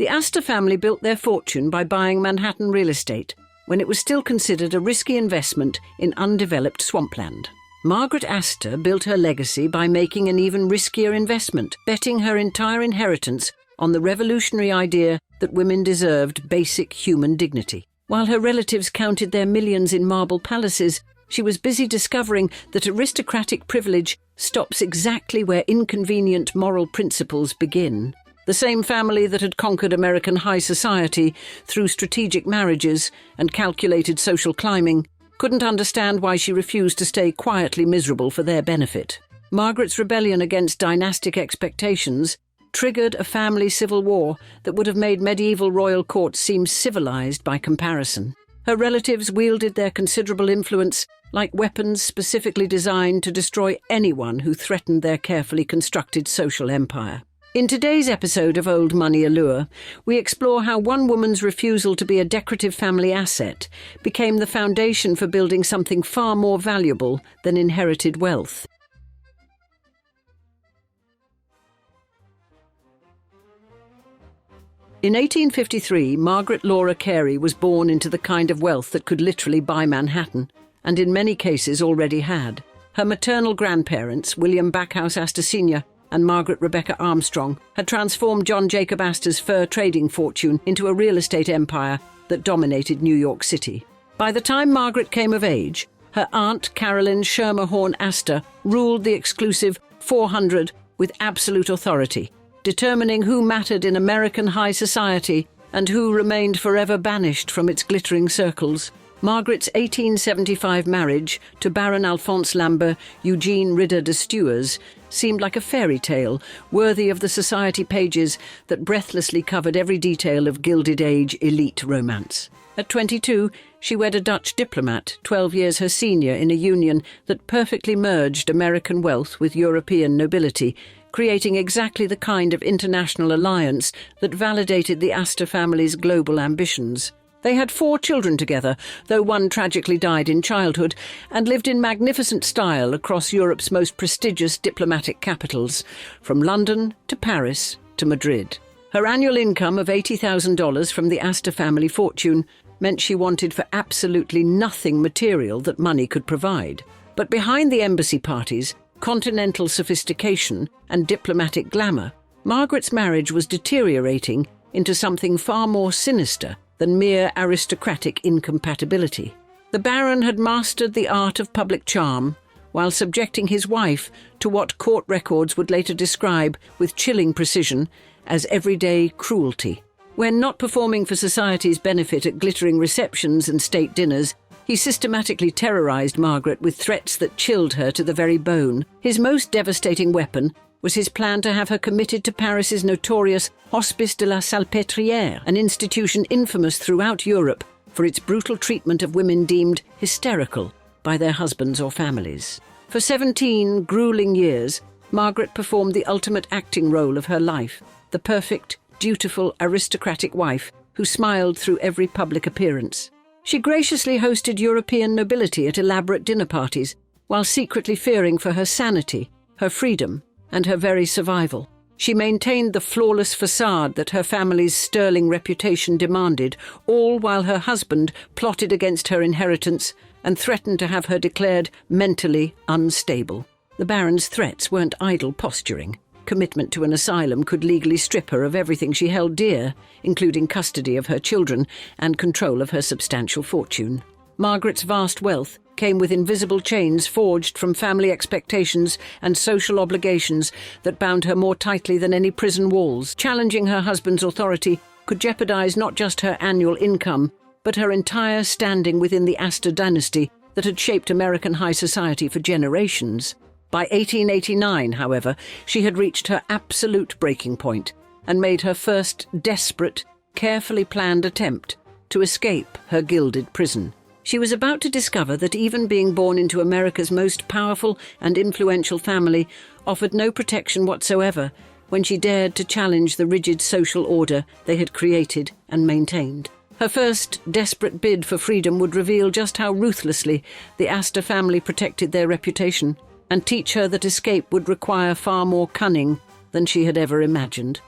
The Astor family built their fortune by buying Manhattan real estate, when it was still considered a risky investment in undeveloped swampland. Margaret Astor built her legacy by making an even riskier investment, betting her entire inheritance on the revolutionary idea that women deserved basic human dignity. While her relatives counted their millions in marble palaces, she was busy discovering that aristocratic privilege stops exactly where inconvenient moral principles begin. The same family that had conquered American high society through strategic marriages and calculated social climbing couldn't understand why she refused to stay quietly miserable for their benefit. Margaret's rebellion against dynastic expectations triggered a family civil war that would have made medieval royal courts seem civilized by comparison. Her relatives wielded their considerable influence like weapons specifically designed to destroy anyone who threatened their carefully constructed social empire. In today's episode of Old Money Allure, we explore how one woman's refusal to be a decorative family asset became the foundation for building something far more valuable than inherited wealth. In 1853, Margaret Laura Carey was born into the kind of wealth that could literally buy Manhattan, and in many cases already had. Her maternal grandparents, William Backhouse Astor Sr. and Margaret Rebecca Armstrong, had transformed John Jacob Astor's fur trading fortune into a real estate empire that dominated New York City. By the time Margaret came of age, her aunt Caroline Schermerhorn Astor ruled the exclusive 400 with absolute authority, determining who mattered in American high society and who remained forever banished from its glittering circles. Margaret's 1875 marriage to Baron Alphonse Lambert Eugene Ritter de Stuers seemed like a fairy tale, worthy of the society pages that breathlessly covered every detail of Gilded Age elite romance. At 22, she wed a Dutch diplomat, 12 years her senior, in a union that perfectly merged American wealth with European nobility, creating exactly the kind of international alliance that validated the Astor family's global ambitions. They had 4 children together, though one tragically died in childhood, and lived in magnificent style across Europe's most prestigious diplomatic capitals, from London to Paris to Madrid. Her annual income of $80,000 from the Astor family fortune meant she wanted for absolutely nothing material that money could provide. But behind the embassy parties, continental sophistication, and diplomatic glamour, Margaret's marriage was deteriorating into something far more sinister than mere aristocratic incompatibility. The Baron had mastered the art of public charm while subjecting his wife to what court records would later describe with chilling precision as everyday cruelty. When not performing for society's benefit at glittering receptions and state dinners, he systematically terrorized Margaret with threats that chilled her to the very bone. His most devastating weapon was his plan to have her committed to Paris's notorious Hospice de la Salpêtrière, an institution infamous throughout Europe for its brutal treatment of women deemed hysterical by their husbands or families. For 17 grueling years, Margaret performed the ultimate acting role of her life, the perfect, dutiful, aristocratic wife who smiled through every public appearance. She graciously hosted European nobility at elaborate dinner parties, while secretly fearing for her sanity, her freedom, and her very survival. She maintained the flawless facade that her family's sterling reputation demanded, all while her husband plotted against her inheritance and threatened to have her declared mentally unstable. The Baron's threats weren't idle posturing. Commitment to an asylum could legally strip her of everything she held dear, including custody of her children and control of her substantial fortune. Margaret's vast wealth came with invisible chains forged from family expectations and social obligations that bound her more tightly than any prison walls. Challenging her husband's authority could jeopardize not just her annual income, but her entire standing within the Astor dynasty that had shaped American high society for generations. By 1889, however, she had reached her absolute breaking point and made her first desperate, carefully planned attempt to escape her gilded prison. She was about to discover that even being born into America's most powerful and influential family offered no protection whatsoever when she dared to challenge the rigid social order they had created and maintained. Her first desperate bid for freedom would reveal just how ruthlessly the Astor family protected their reputation, and teach her that escape would require far more cunning than she had ever imagined.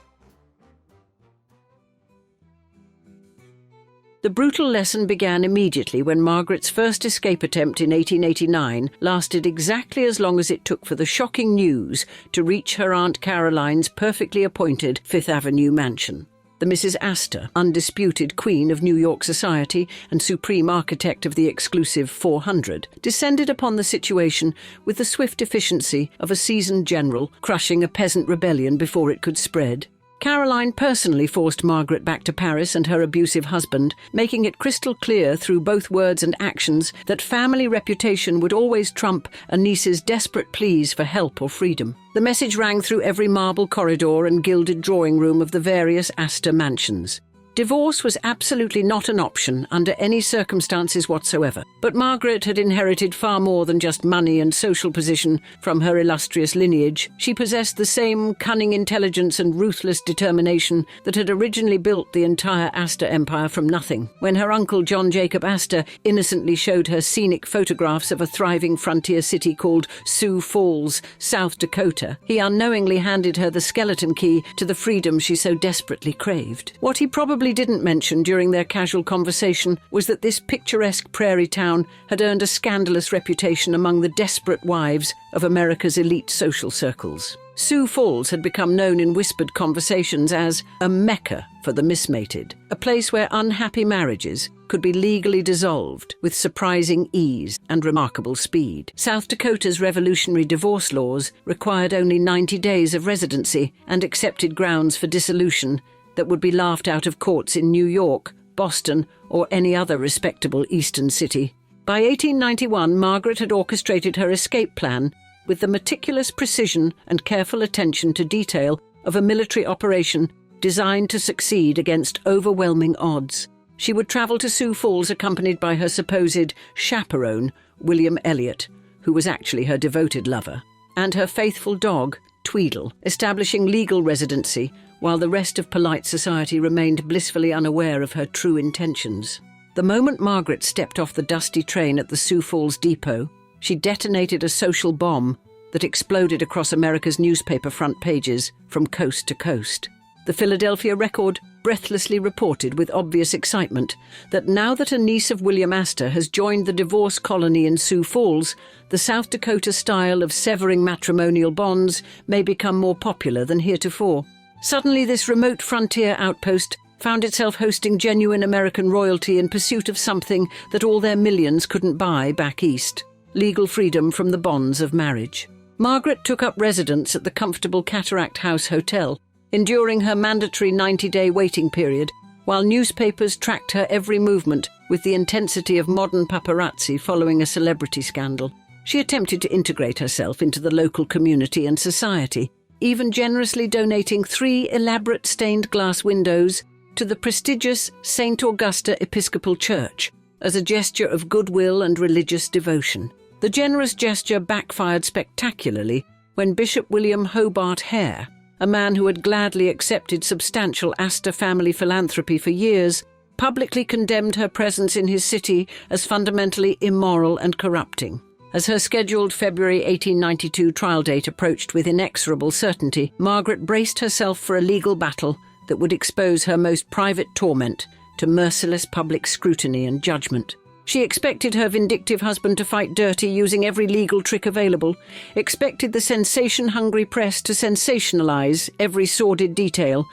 The brutal lesson began immediately when Margaret's first escape attempt in 1889 lasted exactly as long as it took for the shocking news to reach her Aunt Caroline's perfectly appointed Fifth Avenue mansion. The Mrs. Astor, undisputed queen of New York society and supreme architect of the exclusive 400, descended upon the situation with the swift efficiency of a seasoned general crushing a peasant rebellion before it could spread. Caroline personally forced Margaret back to Paris and her abusive husband, making it crystal clear through both words and actions that family reputation would always trump a niece's desperate pleas for help or freedom. The message rang through every marble corridor and gilded drawing room of the various Astor mansions. Divorce was absolutely not an option under any circumstances whatsoever, but Margaret had inherited far more than just money and social position from her illustrious lineage. She possessed the same cunning intelligence and ruthless determination that had originally built the entire Astor empire from nothing. When her uncle John Jacob Astor innocently showed her scenic photographs of a thriving frontier city called Sioux Falls, South Dakota, he unknowingly handed her the skeleton key to the freedom she so desperately craved. What he probably didn't mention during their casual conversation was that this picturesque prairie town had earned a scandalous reputation among the desperate wives of America's elite social circles. Sioux Falls had become known in whispered conversations as a mecca for the mismated, a place where unhappy marriages could be legally dissolved with surprising ease and remarkable speed. South Dakota's revolutionary divorce laws required only 90 days of residency and accepted grounds for dissolution that would be laughed out of courts in New York, Boston, or any other respectable eastern city. By 1891, Margaret had orchestrated her escape plan with the meticulous precision and careful attention to detail of a military operation designed to succeed against overwhelming odds. She would travel to Sioux Falls accompanied by her supposed chaperone, William Elliot, who was actually her devoted lover, and her faithful dog, Tweedle, establishing legal residency while the rest of polite society remained blissfully unaware of her true intentions. The moment Margaret stepped off the dusty train at the Sioux Falls depot, she detonated a social bomb that exploded across America's newspaper front pages from coast to coast. The Philadelphia Record breathlessly reported with obvious excitement that now that a niece of William Astor has joined the divorce colony in Sioux Falls, the South Dakota style of severing matrimonial bonds may become more popular than heretofore. Suddenly, this remote frontier outpost found itself hosting genuine American royalty in pursuit of something that all their millions couldn't buy back east: legal freedom from the bonds of marriage. Margaret took up residence at the comfortable Cataract House Hotel, enduring her mandatory 90-day waiting period, while newspapers tracked her every movement with the intensity of modern paparazzi following a celebrity scandal. She attempted to integrate herself into the local community and society, even generously donating 3 elaborate stained glass windows to the prestigious St. Augusta Episcopal Church as a gesture of goodwill and religious devotion. The generous gesture backfired spectacularly when Bishop William Hobart Hare, a man who had gladly accepted substantial Astor family philanthropy for years, publicly condemned her presence in his city as fundamentally immoral and corrupting. As her scheduled February 1892 trial date approached with inexorable certainty, Margaret braced herself for a legal battle that would expose her most private torment to merciless public scrutiny and judgment. She expected her vindictive husband to fight dirty using every legal trick available, expected the sensation-hungry press to sensationalize every sordid detail,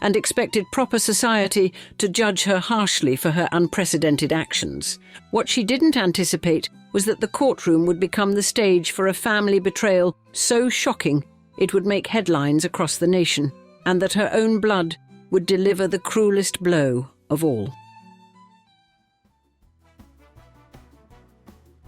and expected proper society to judge her harshly for her unprecedented actions. What she didn't anticipate was that the courtroom would become the stage for a family betrayal so shocking it would make headlines across the nation, and that her own blood would deliver the cruelest blow of all.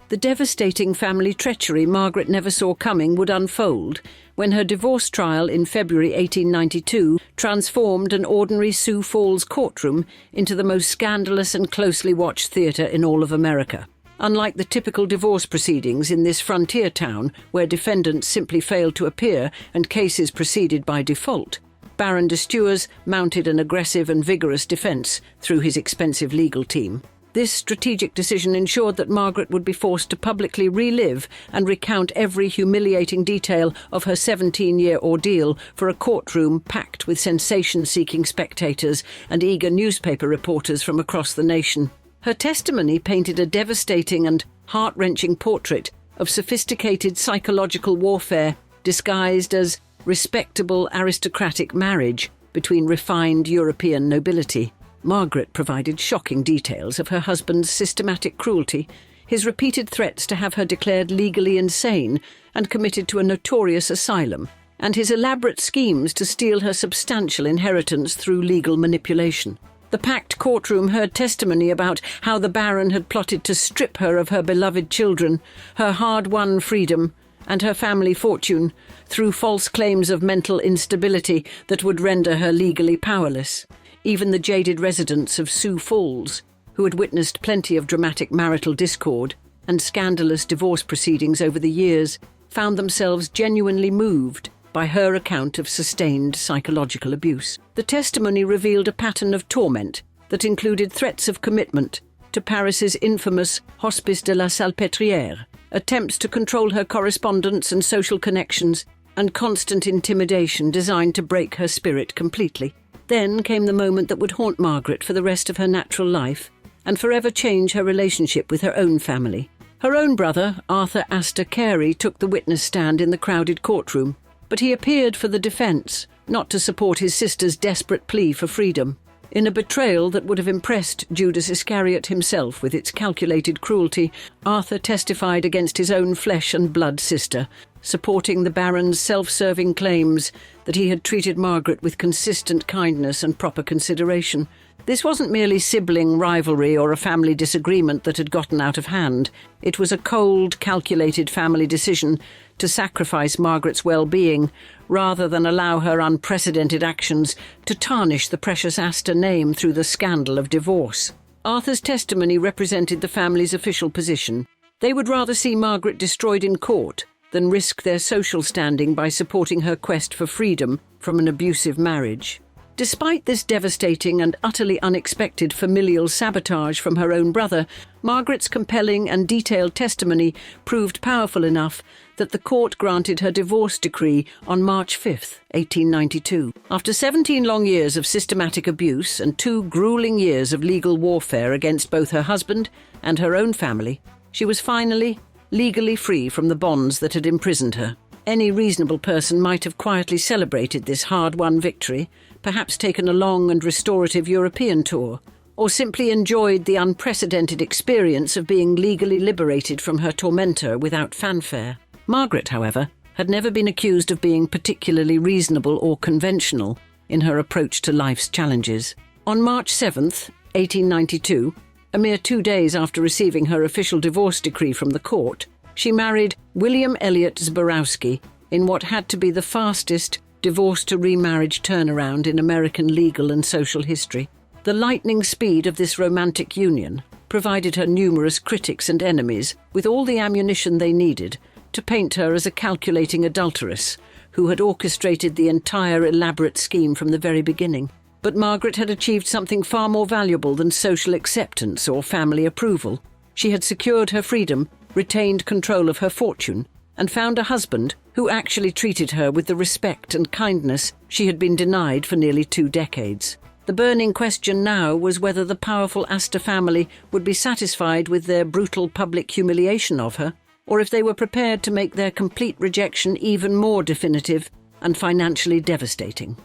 The devastating family treachery Margaret never saw coming would unfold when her divorce trial in February 1892 transformed an ordinary Sioux Falls courtroom into the most scandalous and closely watched theatre in all of America. Unlike the typical divorce proceedings in this frontier town, where defendants simply failed to appear and cases proceeded by default, Baron Stuers mounted an aggressive and vigorous defence through his expensive legal team. This strategic decision ensured that Margaret would be forced to publicly relive and recount every humiliating detail of her 17-year ordeal for a courtroom packed with sensation-seeking spectators and eager newspaper reporters from across the nation. Her testimony painted a devastating and heart-wrenching portrait of sophisticated psychological warfare disguised as respectable aristocratic marriage between refined European nobility. Margaret provided shocking details of her husband's systematic cruelty, his repeated threats to have her declared legally insane and committed to a notorious asylum, and his elaborate schemes to steal her substantial inheritance through legal manipulation. The packed courtroom heard testimony about how the Baron had plotted to strip her of her beloved children, her hard-won freedom, and her family fortune through false claims of mental instability that would render her legally powerless. Even the jaded residents of Sioux Falls, who had witnessed plenty of dramatic marital discord and scandalous divorce proceedings over the years, found themselves genuinely moved by her account of sustained psychological abuse. The testimony revealed a pattern of torment that included threats of commitment to Paris's infamous Hospice de la Salpêtrière, attempts to control her correspondence and social connections, and constant intimidation designed to break her spirit completely. Then came the moment that would haunt Margaret for the rest of her natural life and forever change her relationship with her own family. Her own brother, Arthur Astor Carey, took the witness stand in the crowded courtroom, but he appeared for the defence, not to support his sister's desperate plea for freedom. In a betrayal that would have impressed Judas Iscariot himself with its calculated cruelty, Arthur testified against his own flesh and blood sister, supporting the Baron's self-serving claims that he had treated Margaret with consistent kindness and proper consideration. This wasn't merely sibling rivalry or a family disagreement that had gotten out of hand. It was a cold, calculated family decision to sacrifice Margaret's well-being rather than allow her unprecedented actions to tarnish the precious Astor name through the scandal of divorce. Arthur's testimony represented the family's official position. They would rather see Margaret destroyed in court than risk their social standing by supporting her quest for freedom from an abusive marriage. Despite this devastating and utterly unexpected familial sabotage from her own brother, Margaret's compelling and detailed testimony proved powerful enough that the court granted her divorce decree on March 5, 1892. After 17 long years of systematic abuse and 2 grueling years of legal warfare against both her husband and her own family, she was finally legally free from the bonds that had imprisoned her. Any reasonable person might have quietly celebrated this hard-won victory, perhaps taken a long and restorative European tour, or simply enjoyed the unprecedented experience of being legally liberated from her tormentor without fanfare. Margaret, however, had never been accused of being particularly reasonable or conventional in her approach to life's challenges. On March 7, 1892, a mere 2 days after receiving her official divorce decree from the court, she married William Elliot Zborowski in what had to be the fastest divorce-to-remarriage turnaround in American legal and social history. The lightning speed of this romantic union provided her numerous critics and enemies with all the ammunition they needed to paint her as a calculating adulteress who had orchestrated the entire elaborate scheme from the very beginning. But Margaret had achieved something far more valuable than social acceptance or family approval. She had secured her freedom, retained control of her fortune, and found a husband who actually treated her with the respect and kindness she had been denied for nearly 2 decades. The burning question now was whether the powerful Astor family would be satisfied with their brutal public humiliation of her, or if they were prepared to make their complete rejection even more definitive and financially devastating.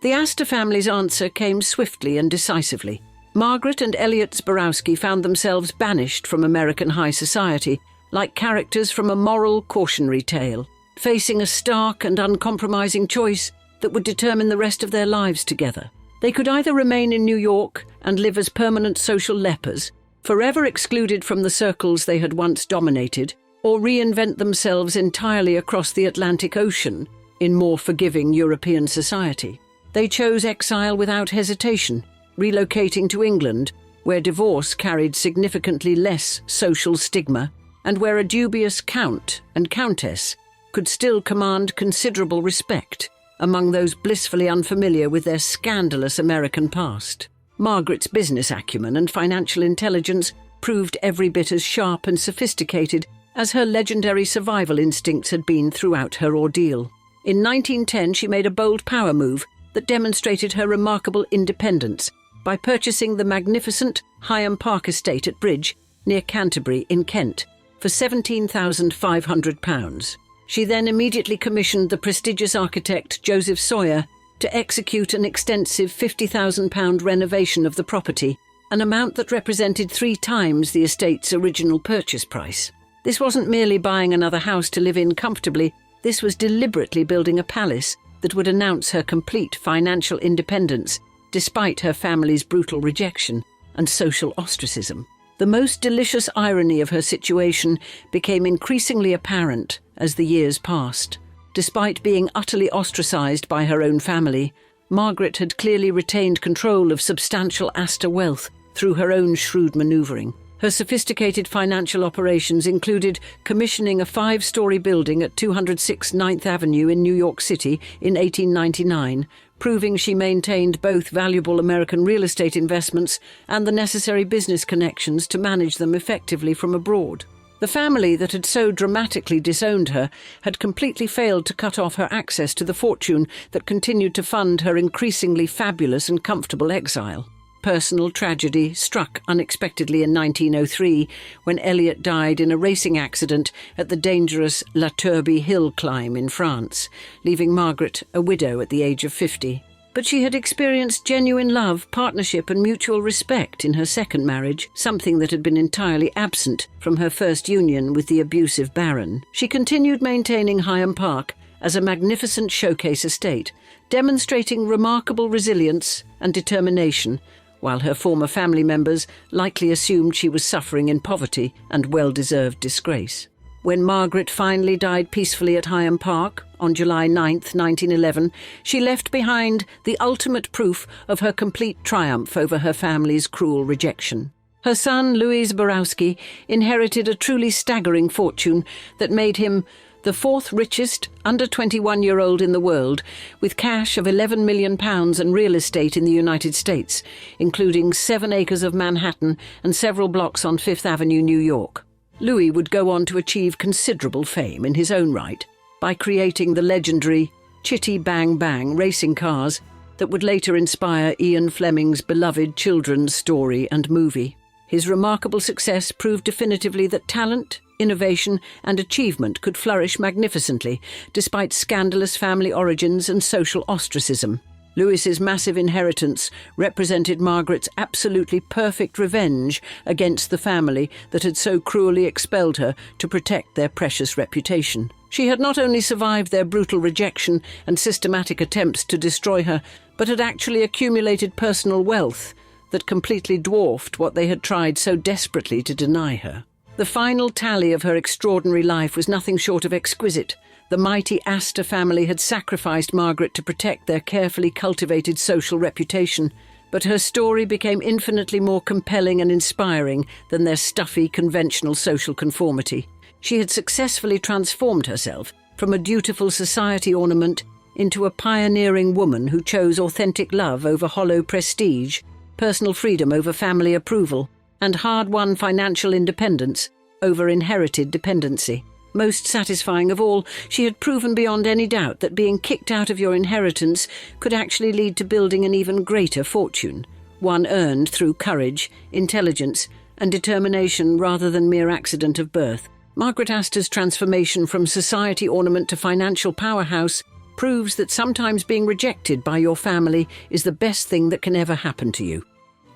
The Astor family's answer came swiftly and decisively. Margaret and Elliot Zborowski found themselves banished from American high society, like characters from a moral cautionary tale, facing a stark and uncompromising choice that would determine the rest of their lives together. They could either remain in New York and live as permanent social lepers, forever excluded from the circles they had once dominated, or reinvent themselves entirely across the Atlantic Ocean in more forgiving European society. They chose exile without hesitation, relocating to England, where divorce carried significantly less social stigma, and where a dubious count and countess could still command considerable respect among those blissfully unfamiliar with their scandalous American past. Margaret's business acumen and financial intelligence proved every bit as sharp and sophisticated as her legendary survival instincts had been throughout her ordeal. In 1910, she made a bold power move that demonstrated her remarkable independence by purchasing the magnificent Higham Park estate at Bridge, near Canterbury in Kent, for £17,500. She then immediately commissioned the prestigious architect Joseph Sawyer to execute an extensive £50,000 renovation of the property, an amount that represented 3 times the estate's original purchase price. This wasn't merely buying another house to live in comfortably, this was deliberately building a palace that would announce her complete financial independence, despite her family's brutal rejection and social ostracism. The most delicious irony of her situation became increasingly apparent as the years passed. Despite being utterly ostracized by her own family, Margaret had clearly retained control of substantial Astor wealth through her own shrewd manoeuvring. Her sophisticated financial operations included commissioning a 5-story building at 206 9th Avenue in New York City in 1899, proving she maintained both valuable American real estate investments and the necessary business connections to manage them effectively from abroad. The family that had so dramatically disowned her had completely failed to cut off her access to the fortune that continued to fund her increasingly fabulous and comfortable exile. Personal tragedy struck unexpectedly in 1903 when Elliot died in a racing accident at the dangerous La Turbie hill climb in France, leaving Margaret a widow at the age of 50. But she had experienced genuine love, partnership and mutual respect in her second marriage, something that had been entirely absent from her first union with the abusive Baron. She continued maintaining Higham Park as a magnificent showcase estate, demonstrating remarkable resilience and determination, while her former family members likely assumed she was suffering in poverty and well-deserved disgrace. When Margaret finally died peacefully at Higham Park on July 9, 1911, she left behind the ultimate proof of her complete triumph over her family's cruel rejection. Her son, Louis Borowski, inherited a truly staggering fortune that made him the 4th richest under-21-year-old in the world, with cash of £11 million and real estate in the United States, including 7 acres of Manhattan and several blocks on Fifth Avenue, New York. Louis would go on to achieve considerable fame in his own right by creating the legendary Chitty Bang Bang racing cars that would later inspire Ian Fleming's beloved children's story and movie. His remarkable success proved definitively that talent, innovation and achievement could flourish magnificently despite scandalous family origins and social ostracism. Louis's massive inheritance represented Margaret's absolutely perfect revenge against the family that had so cruelly expelled her to protect their precious reputation. She had not only survived their brutal rejection and systematic attempts to destroy her, but had actually accumulated personal wealth that completely dwarfed what they had tried so desperately to deny her. The final tally of her extraordinary life was nothing short of exquisite. The mighty Astor family had sacrificed Margaret to protect their carefully cultivated social reputation, but her story became infinitely more compelling and inspiring than their stuffy, conventional social conformity. She had successfully transformed herself from a dutiful society ornament into a pioneering woman who chose authentic love over hollow prestige, personal freedom over family approval, and hard-won financial independence over inherited dependency. Most satisfying of all, she had proven beyond any doubt that being kicked out of your inheritance could actually lead to building an even greater fortune, one earned through courage, intelligence, and determination rather than mere accident of birth. Margaret Astor's transformation from society ornament to financial powerhouse proves that sometimes being rejected by your family is the best thing that can ever happen to you.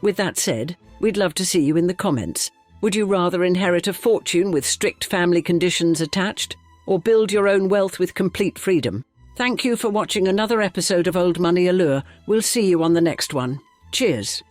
With that said, we'd love to see you in the comments. Would you rather inherit a fortune with strict family conditions attached, or build your own wealth with complete freedom? Thank you for watching another episode of Old Money Allure. We'll see you on the next one. Cheers.